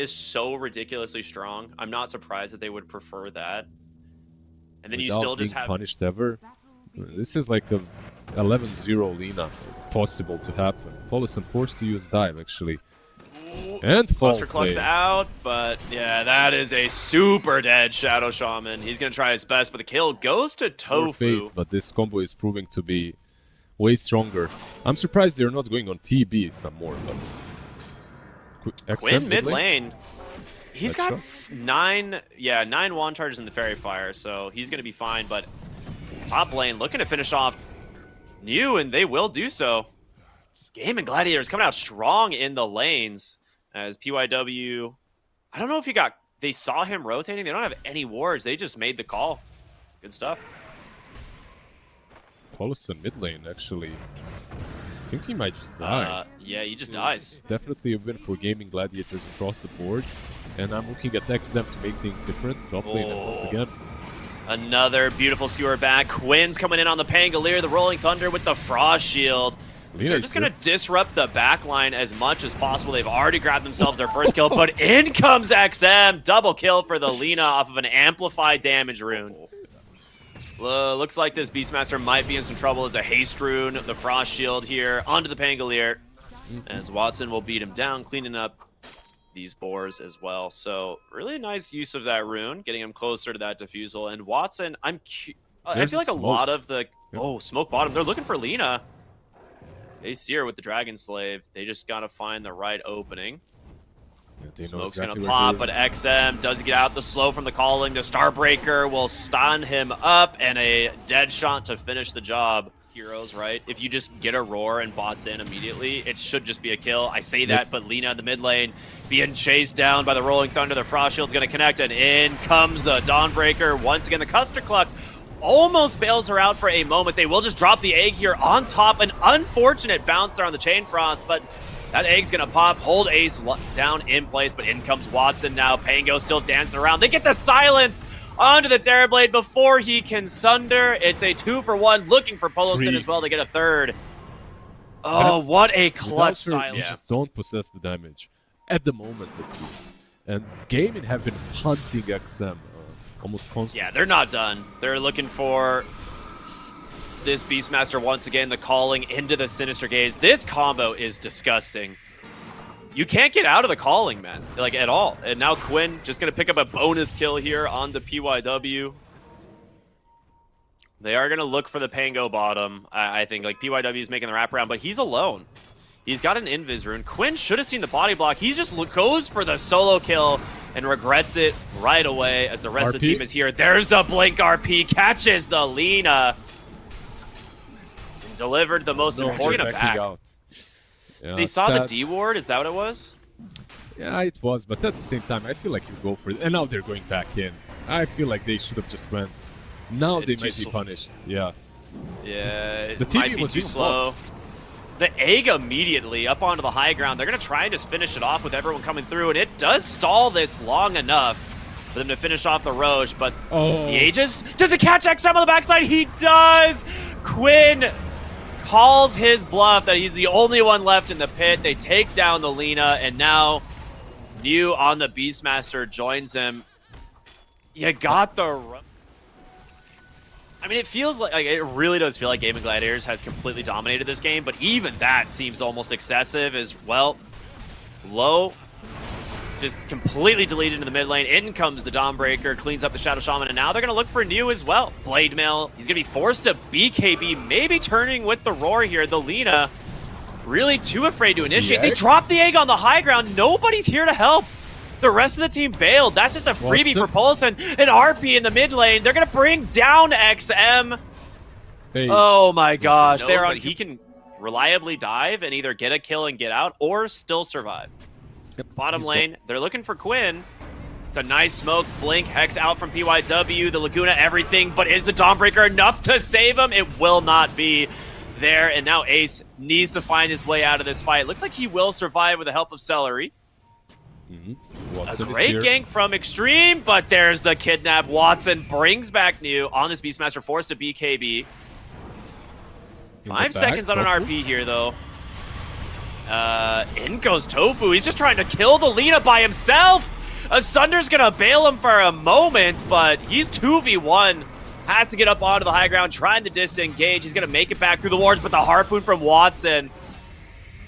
is so ridiculously strong. I'm not surprised that they would prefer that. And then Without you still just being have punished ever. This is like a 11-0 Lina possible to happen. Paulison forced to use dive actually. And Cluster Cluck's out, but yeah, that is a super dead Shadow Shaman. He's gonna try his best, but the kill goes to Tofu. Fate, but this combo is proving to be way stronger. I'm surprised they're not going on TB some more, but Quinn mid lane. He's got That's nine wand charges in the Fairy Fire, so he's gonna be fine. But top lane looking to finish off New, and they will do so. Gaimin Gladiators coming out strong in the lanes as PYW. I don't know if they saw him rotating. They don't have any wards. They just made the call. Good stuff. Paulison mid lane actually. I think he might just die. Yeah, he just dies. Definitely a win for Gaimin Gladiators across the board. And I'm looking at Xtreme to make things different. Top lane once again. Another beautiful skewer back. Quinn's coming in on the Pangolier, the Rolling Thunder with the Frost Shield. So they're just going to disrupt the backline as much as possible. They've already grabbed themselves their first kill, but in comes XM. Double kill for the Lina off of an amplified damage rune. Looks like this Beastmaster might be in some trouble as a haste rune, the Frost Shield here, onto the Pangolier. As Watson will beat him down, cleaning up these boars as well. So really nice use of that rune, getting him closer to that defusal. And Watson, I feel like a lot of the... Oh, smoke bottom. They're looking for Lina. They see her with the Dragon Slave. They just gotta find the right opening. Yeah, Smoke's gonna pop, but XM does get out the slow from the calling. The Starbreaker will stun him up, and a dead shot to finish the job. Heroes, right? If you just get a roar and bots in immediately, it should just be a kill. I say that, but Lina in the mid lane being chased down by the Rolling Thunder. The Frost Shield's gonna connect, and in comes the Dawnbreaker. Once again, the Cluster Cluck almost bails her out for a moment. They will just drop the egg here on top. An unfortunate bounce there on the Chain Frost, but that egg's gonna pop, hold Ace down in place, but in comes Watson now. Pango still dancing around. They get the silence onto the Terrorblade before he can sunder. It's a 2-for-1, looking for Polosin as well to get a third. Oh, what a clutch silence. You just don't possess the damage, at the moment at least. And Gaimin have been hunting XM almost constantly. Yeah, they're not done. They're looking for this Beastmaster once again, the calling into the Sinister Gaze. This combo is disgusting. You can't get out of the calling, man, like at all. And now Quinn just gonna pick up a bonus kill here on the PYW. They are gonna look for the Pango bottom. I think like PYW is making the wraparound, but he's alone. He's got an Invis rune. Quinn should have seen the body block. He just goes for the solo kill and regrets it right away as the rest of the team is here. There's the Blink RP, catches the Lina. Delivered the most important back. Yeah, they saw the D ward, is that what it was? Yeah, it was, but at the same time, I feel like you go for it. And now they're going back in. I feel like they should have just went. Now they might be punished. Yeah. Yeah, the it might be too slow. The egg immediately up onto the high ground. They're going to try and just finish it off with everyone coming through, and it does stall this long enough for them to finish off the Roche, but the Aegis, does it catch XM on the backside? He does! Quinn calls his bluff that he's the only one left in the pit. They take down the Lina, and now New on the Beastmaster joins him. You got the... I mean, it feels like it really does feel like Gaimin Gladiators has completely dominated this game, but even that seems almost excessive as well. Low just completely deleted into the mid lane. In comes the Dawnbreaker, cleans up the Shadow Shaman, and now they're going to look for New as well. Blade Mail, he's going to be forced to BKB, maybe turning with the Roar here. The Lina really too afraid to initiate. They drop the egg on the high ground. Nobody's here to help. The rest of the team bailed. That's just a freebie for Pulson. An RP in the mid lane. They're going to bring down XM. Oh my gosh. He can reliably dive and either get a kill and get out or still survive. Bottom lane, they're looking for Quinn. It's a nice smoke. Blink, Hex out from PYW. The Laguna, everything. But is the Dawnbreaker enough to save him? It will not be there. And now Ace needs to find his way out of this fight. Looks like he will survive with the help of Celery. A great gank from Xtreme, but there's the kidnap. Watson brings back New on this Beastmaster, forced to BKB. 5 seconds on an RP here, though. In goes Tofu. He's just trying to kill the Lina by himself. Asunder's gonna bail him for a moment, but he's 2v1. Has to get up onto the high ground, trying to disengage. He's gonna make it back through the wards, but the harpoon from Watson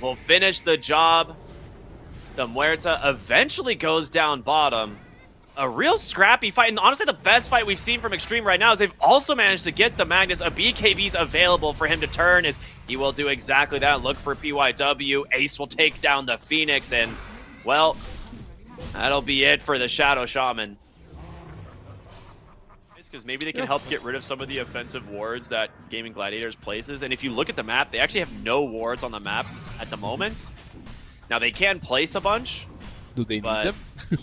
will finish the job. The Muerta eventually goes down bottom. A real scrappy fight, and honestly the best fight we've seen from Xtreme right now is they've also managed to get the Magnus. A BKB's available for him to turn, as he will do exactly that. Look for PYW. Ace will take down the Phoenix, and, well, that'll be it for the Shadow Shaman. Because maybe they can help get rid of some of the offensive wards that Gaimin Gladiators places. And if you look at the map, they actually have no wards on the map at the moment. Now, they can place a bunch. Do they need them?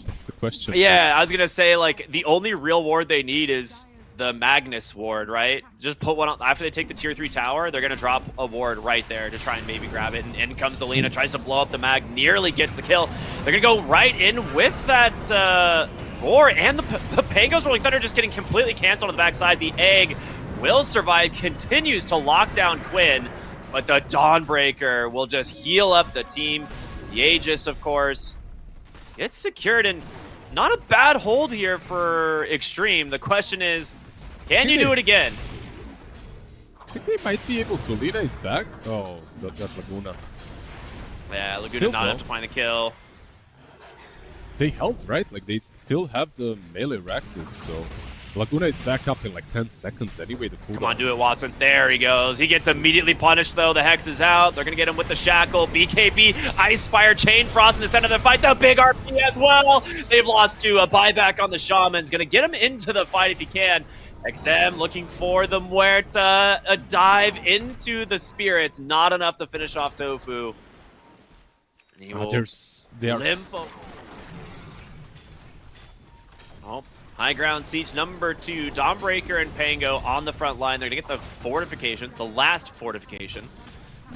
That's the question. Yeah, I was going to say, like, the only real ward they need is the Magnus ward, right? Just put one on. After they take the tier 3 tower, they're going to drop a ward right there to try and maybe grab it. And in comes the Lina, tries to blow up the mag, nearly gets the kill. They're going to go right in with that roar, and the Pango's Rolling Thunder just getting completely canceled on the backside. The egg will survive, continues to lock down Quinn, but the Dawnbreaker will just heal up the team. The Aegis, of course, it's secured, and not a bad hold here for Xtreme. The question is, can you do it again? I think they might be able to. Lina is back. Oh, that Laguna. Yeah, Laguna not enough to find the kill. They held, right? Like, they still have the melee Raxes, so Laguna is back up in like 10 seconds anyway. Come on, do it, Watson. There he goes. He gets immediately punished, though. The Hex is out. They're going to get him with the Shackle. BKB, Ice Spire, Chain Frost in the center of the fight. The big RP as well. They've lost to a buyback on the Shaman's. Going to get him into the fight if he can. XM looking for the Muerta. A dive into the Spirits. Not enough to finish off Tofu. And he will limp. Oh, high ground siege number 2. Dawnbreaker and Pango on the front line. They're going to get the fortification, the last fortification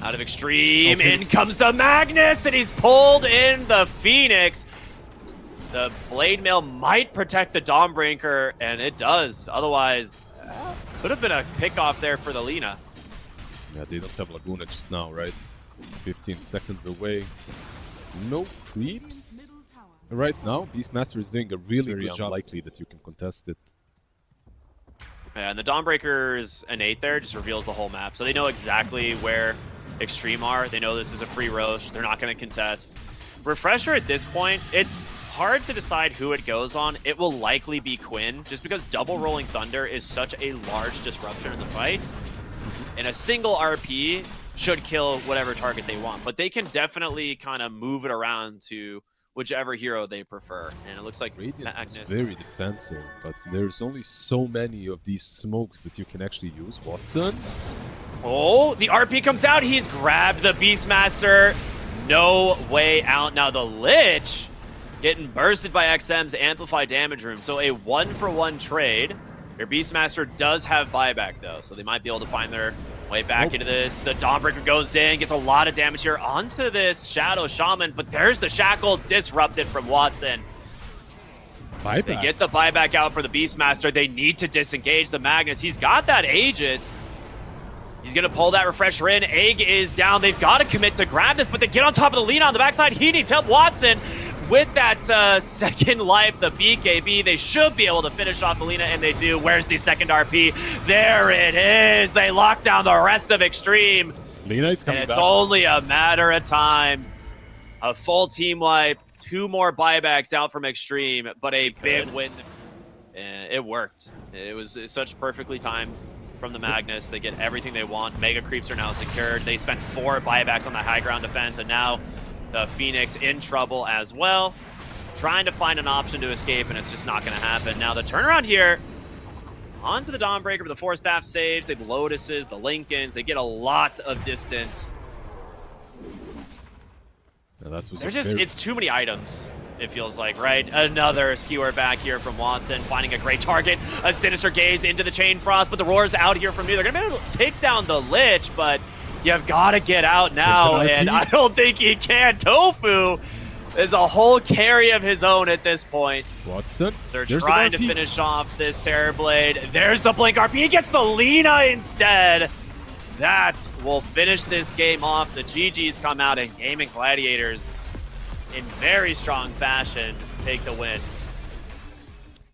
out of Xtreme. In comes the Magnus, and he's pulled in the Phoenix. The Blade Mail might protect the Dawnbreaker, and it does. Otherwise, could have been a pickoff there for the Lina. Yeah, they don't have Laguna just now, right? 15 seconds away. No creeps. Right now, Beastmaster is doing a really good job. Likely that you can contest it. Yeah, and the Dawnbreaker's innate there just reveals the whole map. So they know exactly where Xtreme are. They know this is a free Roche. They're not going to contest. Refresher at this point, it's hard to decide who it goes on. It will likely be Quinn, just because double Rolling Thunder is such a large disruption in the fight. And a single RP should kill whatever target they want. But they can definitely kind of move it around to whichever hero they prefer. And it looks like Radiant Magnus is very defensive, but there's only so many of these smokes that you can actually use. Watson? Oh, the RP comes out. He's grabbed the Beastmaster. No way out. Now the Lich getting bursted by XM's Amplify Damage Room. So a 1-for-1 trade. Your Beastmaster does have buyback, though, so they might be able to find their way back into this. The Dawnbreaker goes in, gets a lot of damage here onto this Shadow Shaman, but there's the Shackle disrupted from Watson. As they get the buyback out for the Beastmaster, they need to disengage the Magnus. He's got that Aegis. He's going to pull that Refresher in. Egg is down. They've got to commit to grab this, but they get on top of the Lina on the backside. He needs help. Watson with that second life, the BKB. They should be able to finish off the Lina, and they do. Where's the second RP? There it is. They lock down the rest of Xtreme. Lina is coming and it's back. Only a matter of time. A full team wipe. 2 more buybacks out from Xtreme, but a big win. And it worked. It was such perfectly timed from the Magnus. They get everything they want. Mega creeps are now secured. They spent 4 buybacks on the high ground defense, and now the Phoenix in trouble as well. Trying to find an option to escape, and it's just not going to happen. Now the turnaround here, onto the Dawnbreaker, but the 4 staff saves. They have the Lotuses, the Lincolns. They get a lot of distance. It's too many items, it feels like, right? Another skewer back here from Watson, finding a great target. A Sinister Gaze into the Chain Frost, but the Roar's out here from New. They're going to be able to take down the Lich, but you've got to get out now, and I don't think he can. Tofu is a whole carry of his own at this point. Watson? They're trying to finish off this Terrorblade. There's the Blink RP. He gets the Lina instead. that will finish this game off. The GGs come out and Gaimin Gladiators in very strong fashion take the win.